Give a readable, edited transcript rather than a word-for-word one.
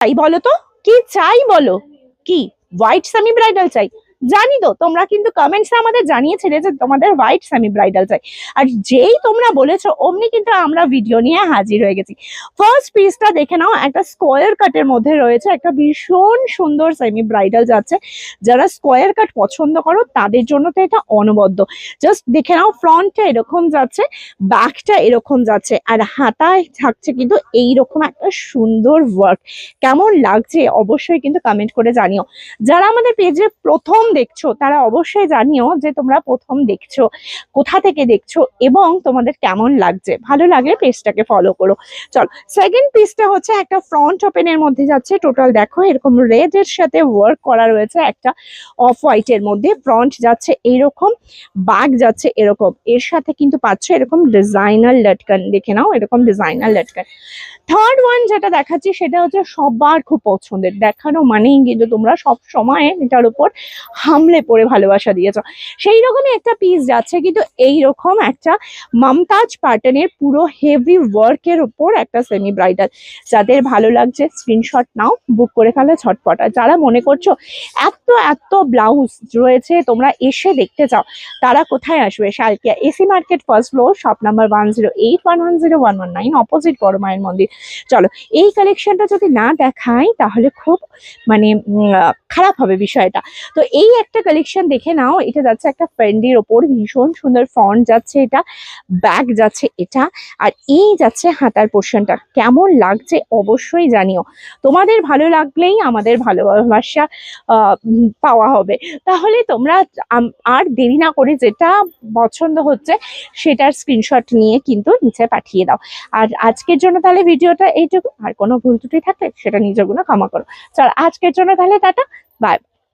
চাই বলো তো, কি চাই বলো? কি হোয়াইট সেমি ব্রাইডাল চাই? জানি তো, তোমরা কিন্তু কমেন্টসে আমাদের জানিয়েছিলে যে তোমাদের হোয়াইট সেমি ব্রাইডাল চাই। আর যেই তোমরা বলেছো অমনি কিন্তু আমরা ভিডিও নিয়ে হাজির হয়ে গেছি। ফার্স্ট পিসটা দেখে নাও, একটা স্কোয়ার কাটের মধ্যে রয়েছে, একটা ভীষণ সুন্দর সেমি ব্রাইডাল যাচ্ছে। যারা স্কোয়ার কাট পছন্দ করো তাদের জন্য তো এটা অনবদ্য। জাস্ট দেখে নাও, ফ্রন্টটা এরকম যাচ্ছে, ব্যাকটা এরকম যাচ্ছে, আর হাতায় থাকছে কিন্তু এইরকম একটা সুন্দর ওয়ার্ক। কেমন লাগছে অবশ্যই কিন্তু কমেন্ট করে জানিও। যারা আমাদের পেজে প্রথম দেখছো তারা অবশ্যই জানিও যে তোমরা প্রথম দেখছো, কোথা থেকে দেখছো এবং তোমাদের কেমন লাগছে। ভালো লাগলে পেজটাকে ফলো করো। চল, সেকেন্ড পিসটা হচ্ছে একটা ফ্রন্ট ওপেনের মধ্যে যাচ্ছে। টোটাল দেখো এরকম রেড এর সাথে ওয়ার্ক করা রয়েছে, একটা অফ হোয়াইট এর মধ্যে। ফ্রন্ট যাচ্ছে এইরকম, ব্যাক যাচ্ছে এরকম, এর সাথে কিন্তু পাচ্ছ এরকম ডিজাইনার লটকান। দেখে নাও এরকম ডিজাইনার লটকান। থার্ড ওয়ান যেটা দেখাচ্ছি সেটা হচ্ছে সবার খুব পছন্দের, দেখানো মানেই কিন্তু তোমরা সব সময় এটার উপর হামলে পড়ে ভালোবাসা দিয়েছো। সেই রকমই একটা পিস যাচ্ছে কিন্তু এইরকম একটা মমতাজ প্যাটার্নের পুরো হেভি ওয়ার্কের উপর একটা সেমি ব্রাইডাল। যাদের ভালো লাগছে স্ক্রিনশট নাও, বুক করে ফেলো ঝটপট। আর যারা মনে করছো এত এত ব্লাউজ রয়েছে তোমরা এসে দেখতে চাও, তারা কোথায় আসবে? Salkia AC market, first floor, shop number 108110119, opposite বড় মায়ের মন্দির। চলো, এই কালেকশনটা যদি না দেখাই তাহলে খুব মানে খারাপ হবে বিষয়টা। তো এই একটা কালেকশন দেখে নাও, এটা যাচ্ছে একটা ফেন্ডির ওপর, ভীষণ সুন্দর ফন্ট যাচ্ছে, এটা ব্যাগ যাচ্ছে এটা, আর এই যাচ্ছে হাতার পোর্শনটা। কেমন লাগছে অবশ্যই জানিও। তোমাদের ভালো লাগলেই আমাদের ভালোবাসা পাওয়া হবে। তাহলে তোমরা আর দেরি না করে যেটা পছন্দ হচ্ছে সেটার স্ক্রিনশট নিয়ে কিন্তু নিচে পাঠিয়ে দাও। আর আজকের জন্য তাহলে ভিডিওটা এইটুকু। আর কোনো ভুল ত্রুটি থাকলে সেটা নিজের গুলো ক্ষমা করো। চল, আজকের জন্য তাহলে টাটা, বাই।